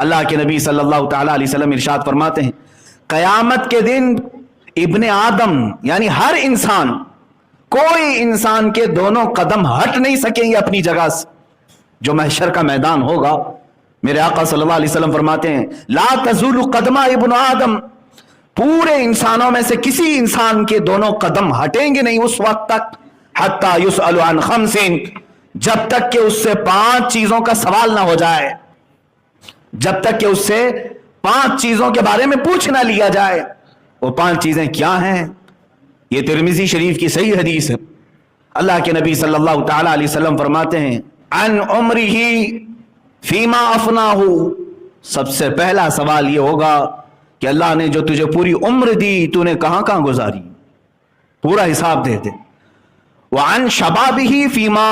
اللہ کے نبی صلی اللہ تعالی علیہ وسلم ارشاد فرماتے ہیں قیامت کے دن ابن آدم یعنی ہر انسان، کوئی انسان کے دونوں قدم ہٹ نہیں سکیں گے اپنی جگہ سے. جو محشر کا میدان ہوگا، میرے آقا صلی اللہ علیہ وسلم فرماتے ہیں لا تزول قدم ابن آدم، پورے انسانوں میں سے کسی انسان کے دونوں قدم ہٹیں گے نہیں اس وقت تک حتی یسأل عن خمس، جب تک کہ اس سے 5 چیزوں کا سوال نہ ہو جائے، جب تک کہ اس سے 5 چیزوں کے بارے میں پوچھ نہ لیا جائے. وہ 5 چیزیں کیا ہیں؟ یہ ترمذی شریف کی صحیح حدیث ہے. اللہ کے نبی صلی اللہ تعالی علیہ وسلم فرماتے ہیں عن عمرہ فیما افناہ، سب سے پہلا سوال یہ ہوگا کہ اللہ نے جو تجھے پوری عمر دی تو نے کہاں کہاں گزاری، پورا حساب دے دے. وعن شبابہ فیما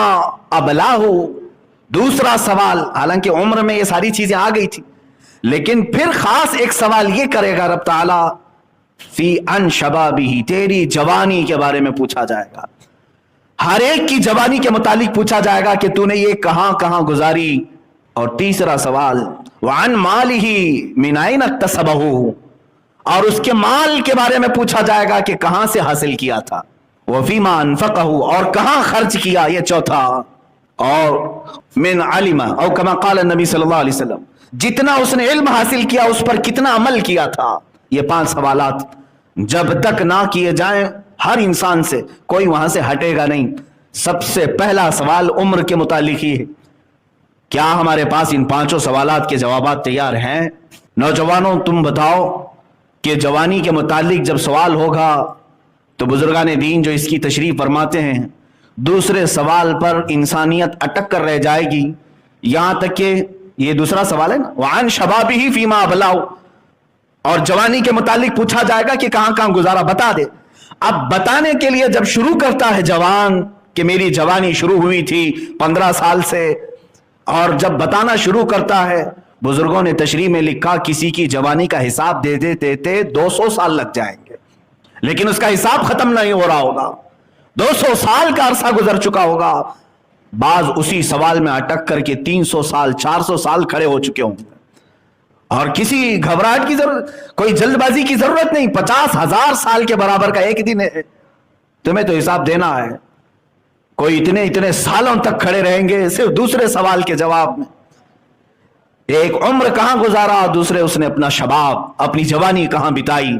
ابلاہ، دوسرا سوال، حالانکہ عمر میں یہ ساری چیزیں آ گئی تھی لیکن پھر خاص ایک سوال یہ کرے گا رب تعالی فی ان شبابہ، تیری جوانی کے بارے میں پوچھا جائے گا. ہر ایک کی جوانی کے متعلق پوچھا جائے گا کہ تو نے یہ کہاں کہاں گزاری. اور تیسرا سوال وعن مالہ من این اکتسبہ، اور اس کے مال کے بارے میں پوچھا جائے گا کہ کہاں سے حاصل کیا تھا. وفیما انفقہ، اور کہاں خرچ کیا، یہ چوتھا. اور من علم او کما قال النبی صلی اللہ علیہ وسلم، جتنا اس نے علم حاصل کیا اس پر کتنا عمل کیا تھا. یہ 5 سوالات جب تک نہ کیے جائیں ہر انسان سے کوئی وہاں سے ہٹے گا نہیں. سب سے پہلا سوال عمر کے متعلق ہی ہے. کیا ہمارے پاس ان 5 سوالات کے جوابات تیار ہیں؟ نوجوانوں تم بتاؤ کہ جوانی کے متعلق جب سوال ہوگا تو بزرگان دین جو اس کی تشریح فرماتے ہیں دوسرے سوال پر انسانیت اٹک کر رہ جائے گی، یہاں تک کہ یہ دوسرا سوال ہے نا وعن شبابہ فیما ابلاہ، اور جوانی کے متعلق پوچھا جائے گا کہ کہاں کہاں گزارا، بتا دے. اب بتانے کے لیے جب شروع کرتا ہے جوان کہ میری جوانی شروع ہوئی تھی 15 سال سے، اور جب بتانا شروع کرتا ہے بزرگوں نے تشریح میں لکھا کسی کی جوانی کا حساب دے دیتے 200 سال لگ جائیں گے لیکن اس کا حساب ختم نہیں ہو رہا ہوگا. 200 سال کا عرصہ گزر چکا ہوگا. بعض اسی سوال میں اٹک کر کے 300 سال 400 سال کھڑے ہو چکے ہوں. اور کسی گھبراہٹ کی ضرورت، کوئی جلد بازی کی ضرورت نہیں. 50,000 سال کے برابر کا ایک دن ہے، تمہیں تو حساب دینا ہے. کوئی اتنے سالوں تک کھڑے رہیں گے صرف دوسرے سوال کے جواب میں. ایک عمر کہاں گزارا، دوسرے اس نے اپنا شباب، اپنی جوانی کہاں بتائی.